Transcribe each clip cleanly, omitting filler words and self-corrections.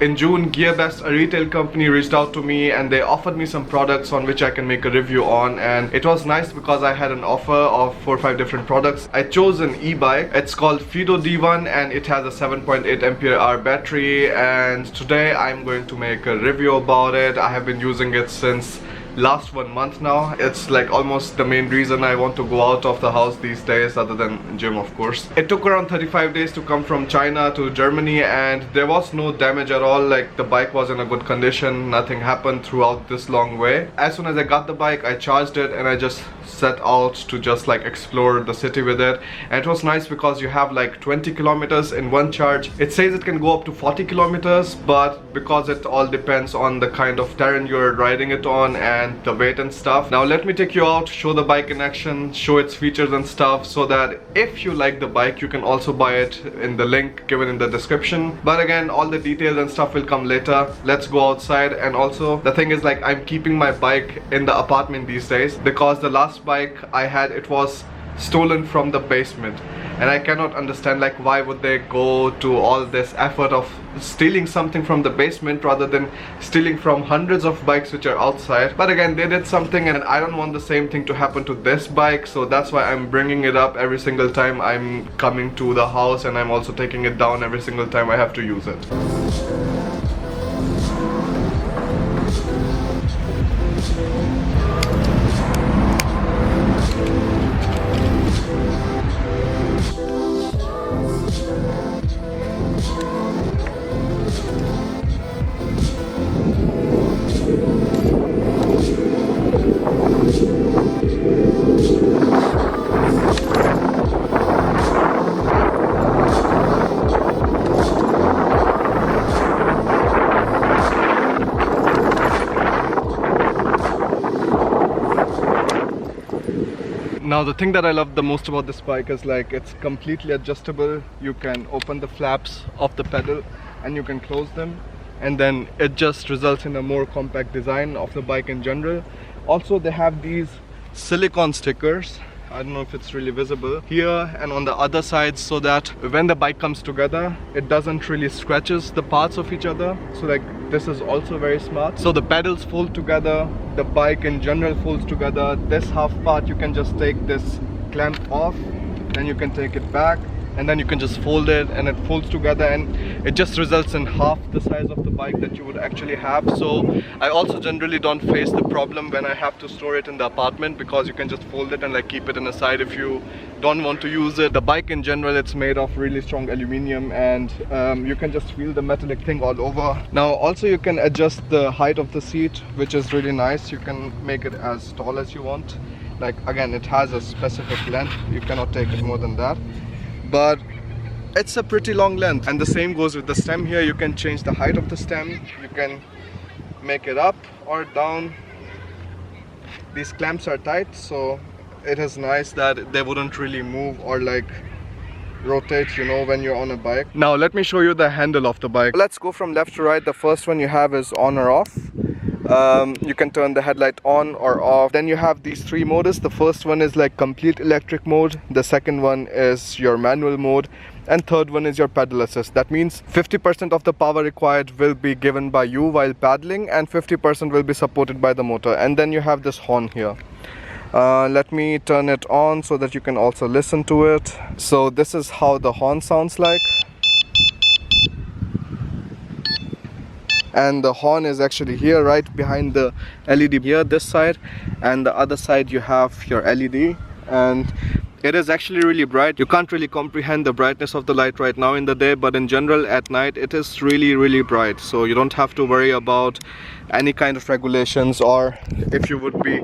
In June, GearBest, a retail company, reached out to me and they offered me some products on which I can make a review on, and it was nice because I had an offer of 4 or 5 different products. I chose an e-bike. It's called FIIDO D1 and it has a 7.8 ampere hour battery, and today I'm going to make a review about it. I have been using it since last 1 month now. It's like almost the main reason I want to go out of the house these days, other than gym of course. It took around 35 days to come from China to Germany and there was no damage at all. Like the bike was in a good condition, nothing happened throughout this long way. As soon as I got the bike, I charged it and I just set out to just like explore the city with it. And it was nice because you have like 20 kilometers in one charge. It says it can go up to 40 kilometers, but because it all depends on the kind of terrain you're riding it on and the weight and stuff. Now let me take you out, show the bike in action, show its features and stuff, so that if you like the bike you can also buy it in the link given in the description. But again, all the details and stuff will come later. Let's go outside. And also the thing is, like, I'm keeping my bike in the apartment these days because the last bike I had, it was stolen from the basement, and I cannot understand like why would they go to all this effort of stealing something from the basement rather than stealing from hundreds of bikes which are outside. But again, they did something and I don't want the same thing to happen to this bike, so that's why I'm bringing it up every single time I'm coming to the house, and I'm also taking it down every single time I have to use it. Now the thing that I love the most about this bike is like it's completely adjustable. You can open the flaps of the pedal and you can close them, and then it just results in a more compact design of the bike in general. Also they have these silicone stickers. I don't know if it's really visible here and on the other side, so that when the bike comes together it doesn't really scratches the parts of each other. So like this is also very smart. So the pedals fold together, the bike in general folds together. This half part you can just take this clamp off, then you can take it back, and then you can just fold it and it folds together, and it just results in half the size of the bike that you would actually have. So I also generally don't face the problem when I have to store it in the apartment, because you can just fold it and like keep it in the side if you don't want to use it. The bike in general, it's made of really strong aluminium, and you can just feel the metallic thing all over. Now also you can adjust the height of the seat, which is really nice. You can make it as tall as you want. Like again, it has a specific length, you cannot take it more than that, but it's a pretty long length. And the same goes with the stem here. You can change the height of the stem, you can make it up or down. These clamps are tight, so it is nice that they wouldn't really move or like rotate, you know, when you're on a bike. Now let me show you the handle of the bike. Let's go from left to right. The first one you have is on or off. You can turn the headlight on or off. Then you have these 3 modes. The first one is like complete electric mode, the second one is your manual mode, and third one is your pedal assist. That means 50% of the power required will be given by you while paddling, and 50% will be supported by the motor. And then you have this horn here. Let me turn it on so that you can also listen to it. So this is how the horn sounds like. And the horn is actually here, right behind the LED here, this side, and the other side you have your LED, and it is actually really bright. You can't really comprehend the brightness of the light right now in the day, but in general at night it is really bright, so you don't have to worry about any kind of regulations, or if you would be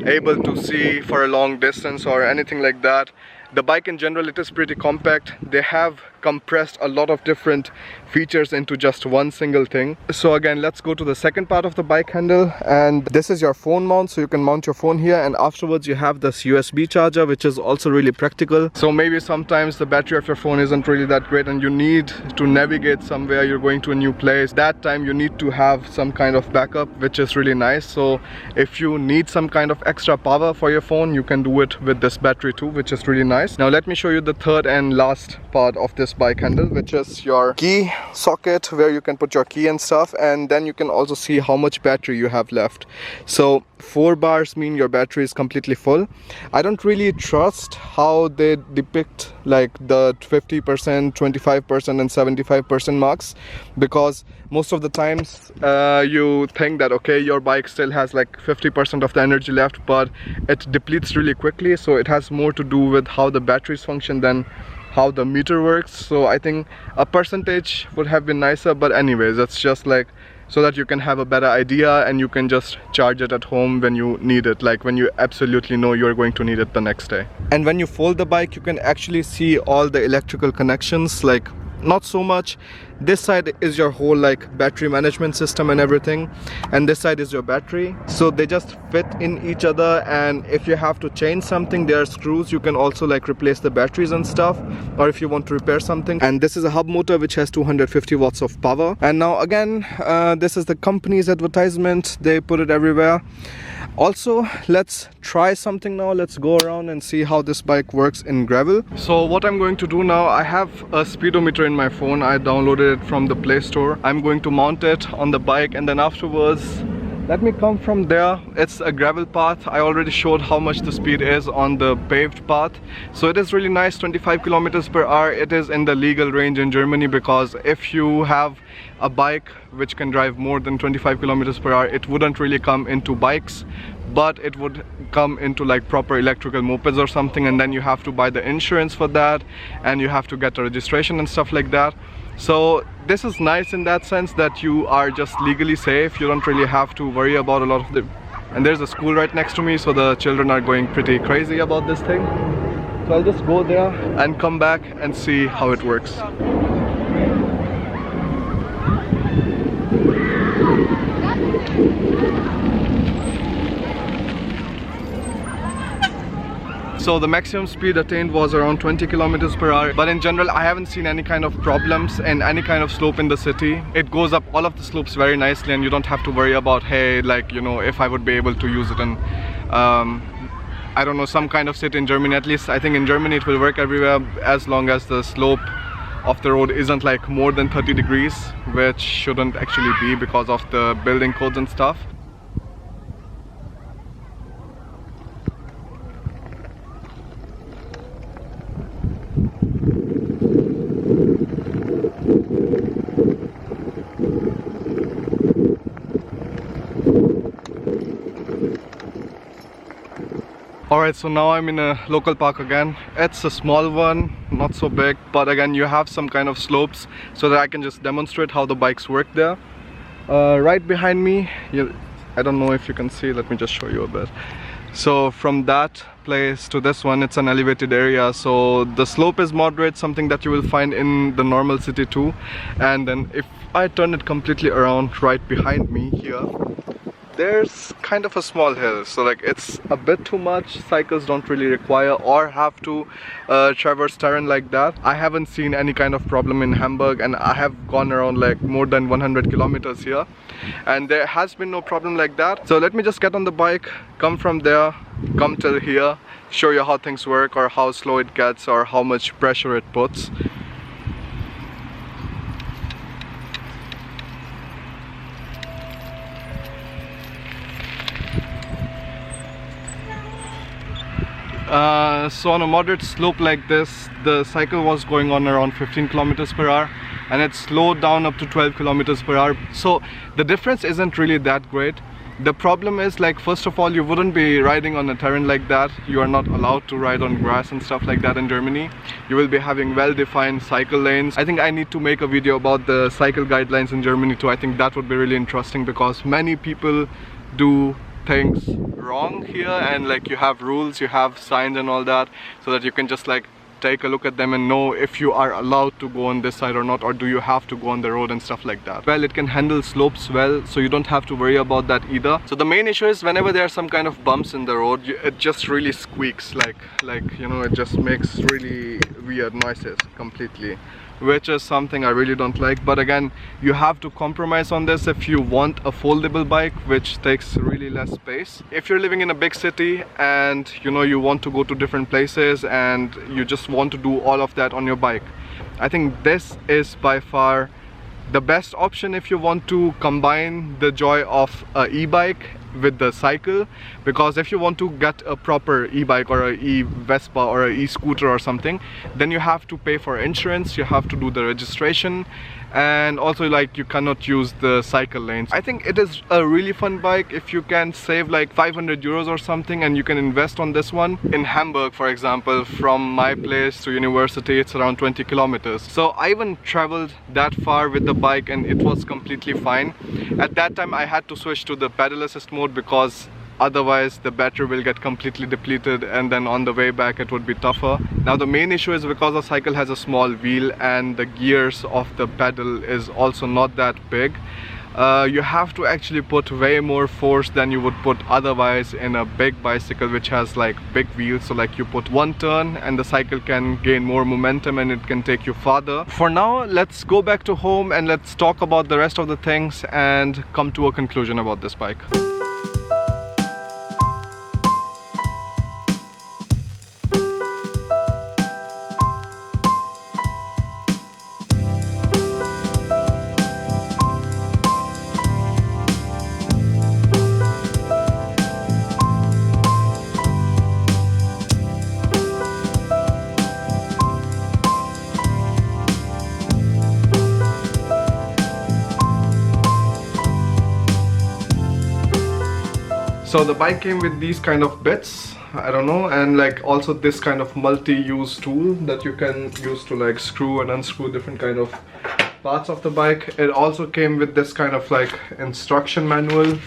able to see for a long distance or anything like that. The bike in general, it is pretty compact. They have compressed a lot of different features into just one single thing. So again, let's go to the second part of the bike handle, and this is your phone mount. So you can mount your phone here, and afterwards you have this USB charger, which is also really practical. So maybe sometimes the battery of your phone isn't really that great and you need to navigate somewhere, you're going to a new place. That time you need to have some kind of backup, which is really nice. So if you need some kind of extra power for your phone, you can do it with this battery too, which is really nice. Now let me show you the third and last part of this this bike handle, which is your key socket where you can put your key and stuff, and then you can also see how much battery you have left. So 4 bars mean your battery is completely full. I don't really trust how they depict like the 50%, 25% and 75% marks, because most of the times you think that okay, your bike still has like 50% of the energy left, but it depletes really quickly. So it has more to do with how the batteries function than how the meter works. So I think a percentage would have been nicer, but anyways, that's just like so that you can have a better idea and you can just charge it at home when you need it, like when you absolutely know you're going to need it the next day. And when you fold the bike, you can actually see all the electrical connections, like not so much. This side is your whole like battery management system and everything, and this side is your battery. So they just fit in each other, and if you have to change something, there are screws. You can also like replace the batteries and stuff, or if you want to repair something. And this is a hub motor which has 250 watts of power. And now again, this is the company's advertisement. They put it everywhere. Also, let's try something now. Let's go around and see how this bike works in gravel. So what I'm going to do now, I have a speedometer in my phone. I downloaded it from the Play Store. I'm going to mount it on the bike, and then afterwards let me come from there. It's a gravel path. I already showed how much the speed is on the paved path, so it is really nice, 25 kilometers per hour. It is in the legal range in Germany, because if you have a bike which can drive more than 25 kilometers per hour, it wouldn't really come into bikes, but it would come into like proper electrical mopeds or something, and then you have to buy the insurance for that, and you have to get a registration and stuff like that. So this is nice in that sense that you are just legally safe. You don't really have to worry about a lot of the... And there's a school right next to me, so the children are going pretty crazy about this thing. So I'll just go there and come back and see how it works. So the maximum speed attained was around 20 kilometers per hour, but in general I haven't seen any kind of problems in any kind of slope in the city. It goes up all of the slopes very nicely, and you don't have to worry about, hey, like, you know, if I would be able to use it in I don't know, some kind of city in Germany. At least I think in Germany it will work everywhere, as long as the slope of the road isn't like more than 30 degrees, which shouldn't actually be because of the building codes and stuff. Alright, so now I'm in a local park again. It's a small one, not so big, but again you have some kind of slopes so that I can just demonstrate how the bikes work there. Right behind me, I don't know if you can see, let me just show you a bit. So from that place to this one, it's an elevated area, so the slope is moderate, something that you will find in the normal city too. And then if I turn it completely around, right behind me here, there's kind of a small hill, so like it's a bit too much. Cycles don't really require or have to traverse terrain like that. I haven't seen any kind of problem in Hamburg, and I have gone around like more than 100 kilometers here, and there has been no problem like that. So let me just get on the bike, come from there, come till here, show you how things work, or how slow it gets, or how much pressure it puts. So on a moderate slope like this, the cycle was going on around 15 kilometers per hour, and it slowed down up to 12 kilometers per hour. So the difference isn't really that great. The problem is, like, first of all, you wouldn't be riding on a terrain like that. You are not allowed to ride on grass and stuff like that in Germany. You will be having well-defined cycle lanes. I think I need to make a video about the cycle guidelines in Germany too. I think that would be really interesting, because many people do things wrong here, and like you have rules, you have signs and all that, so that you can just like take a look at them and know if you are allowed to go on this side or not, or do you have to go on the road and stuff like that. Well, it can handle slopes well, so you don't have to worry about that either. So the main issue is whenever there are some kind of bumps in the road, it just really squeaks, like you know, it just makes really weird noises completely, which is something I really don't like. But again, you have to compromise on this if you want a foldable bike which takes really less space. If you're living in a big city and you know you want to go to different places and you just want to do all of that on your bike, I think this is by far the best option if you want to combine the joy of a e-bike with the cycle, because if you want to get a proper e-bike or a e-Vespa or a e-scooter or something, then you have to pay for insurance, you have to do the registration, and also like you cannot use the cycle lanes. I think it is a really fun bike if you can save like 500 euros or something and you can invest on this one. In Hamburg, for example, from my place to university, it's around 20 kilometers. So I even traveled that far with the bike and it was completely fine. At that time I had to switch to the pedal assist mode because otherwise the battery will get completely depleted, and then on the way back it would be tougher. Now the main issue is because the cycle has a small wheel and the gears of the pedal is also not that big. You have to actually put way more force than you would put otherwise in a big bicycle which has like big wheels. So like you put one turn and the cycle can gain more momentum and it can take you farther. For now, let's go back to home and let's talk about the rest of the things and come to a conclusion about this bike. So the bike came with these kind of bits, I don't know, and like also this kind of multi-use tool that you can use to like screw and unscrew different kind of parts of the bike. It also came with this kind of like instruction manual,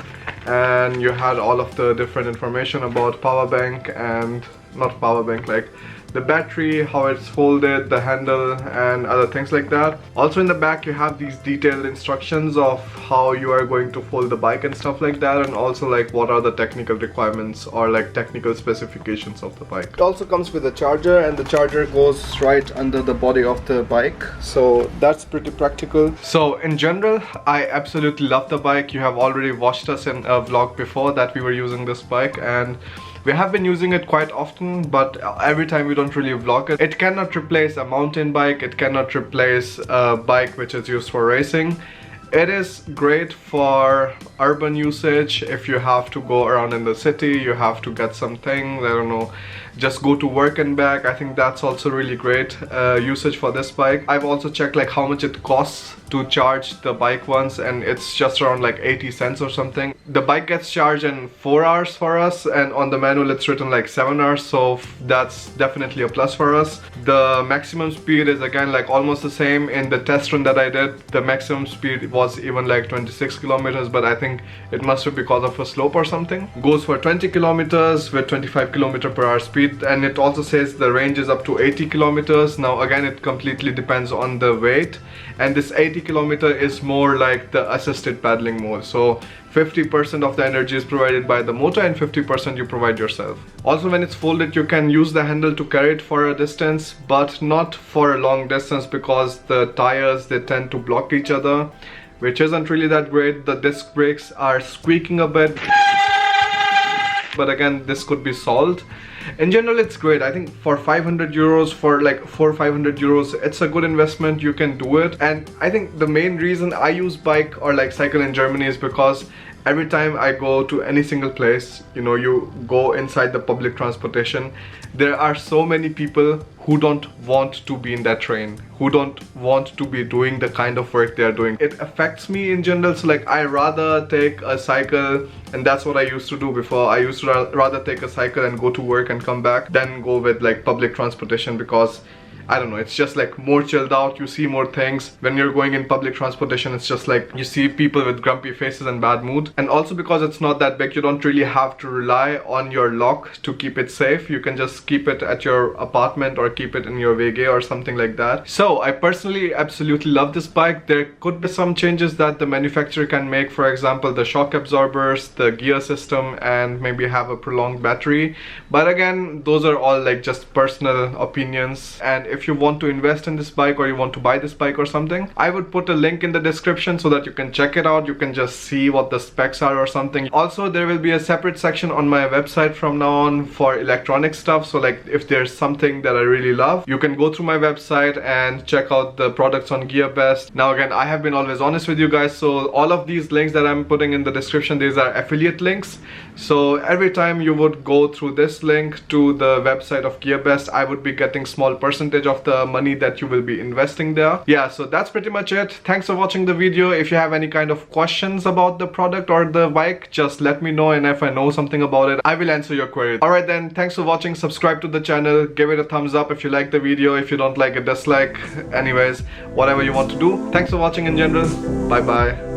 and you had all of the different information about power bank and not power bank, like the battery, how it's folded, the handle, and other things like that. Also in the back you have these detailed instructions of how you are going to fold the bike and stuff like that, and also like what are the technical requirements or like technical specifications of the bike. It also comes with a charger, and the charger goes right under the body of the bike, so that's pretty practical. So in general, I absolutely love the bike. You have already watched us in a vlog before that we were using this bike, and we have been using it quite often, but every time we don't really vlog it. It cannot replace a mountain bike, it cannot replace a bike which is used for racing. It is great for urban usage. If you have to go around in the city, you have to get some things, I don't know, just go to work and back. I think that's also really great usage for this bike. I've also checked like how much it costs to charge the bike once, and it's just around like 80 cents or something. The bike gets charged in 4 hours for us, and on the manual it's written like 7 hours, so that's definitely a plus for us. The maximum speed is again like almost the same. In the test run that I did, the maximum speed was even like 26 kilometers, but I think it must be because of a slope or something. Goes for 20 kilometers with 25 kilometer per hour speed, and it also says the range is up to 80 kilometers. Now again, it completely depends on the weight, and this 80 kilometer is more like the assisted paddling mode, so 50% of the energy is provided by the motor and 50% you provide yourself. Also, when it's folded, you can use the handle to carry it for a distance, but not for a long distance because the tires, they tend to block each other, which isn't really that great. The disc brakes are squeaking a bit, but again, this could be solved. In general, it's great. I think for 500 euros, for like 400 or 500 euros, it's a good investment. You can do it. And I think the main reason I use bike or like cycle in Germany is because every time I go to any single place, you know, you go inside the public transportation, there are so many people who don't want to be in that train, who don't want to be doing the kind of work they are doing. It affects me in general, so like I rather take a cycle, and that's what I used to do before. I used to rather take a cycle and go to work and come back than go with like public transportation, because I don't know, it's just like more chilled out, you see more things. When you're going in public transportation, it's just like you see people with grumpy faces and bad mood. And also because it's not that big, you don't really have to rely on your lock to keep it safe. You can just keep it at your apartment or keep it in your WG or something like that. So I personally absolutely love this bike. There could be some changes that the manufacturer can make, for example the shock absorbers, the gear system, and maybe have a prolonged battery. But again, those are all like just personal opinions, and if you want to invest in this bike or you want to buy this bike or something, I would put a link in the description so that you can check it out. You can just see what the specs are or something. Also, there will be a separate section on my website from now on for electronic stuff. So like if there's something that I really love, you can go through my website and check out the products on GearBest. Now again, I have been always honest with you guys, so all of these links that I'm putting in the description, these are affiliate links. So every time you would go through this link to the website of GearBest, I would be getting small percentage of the money that you will be investing there. Yeah, so that's pretty much it. Thanks for watching the video. If you have any kind of questions about the product or the bike, just let me know, and if I know something about it, I will answer your query. Alright then, thanks for watching. Subscribe to the channel, give it a thumbs up if you like the video. If you don't like it, dislike. Anyways, whatever you want to do. Thanks for watching in general. Bye bye.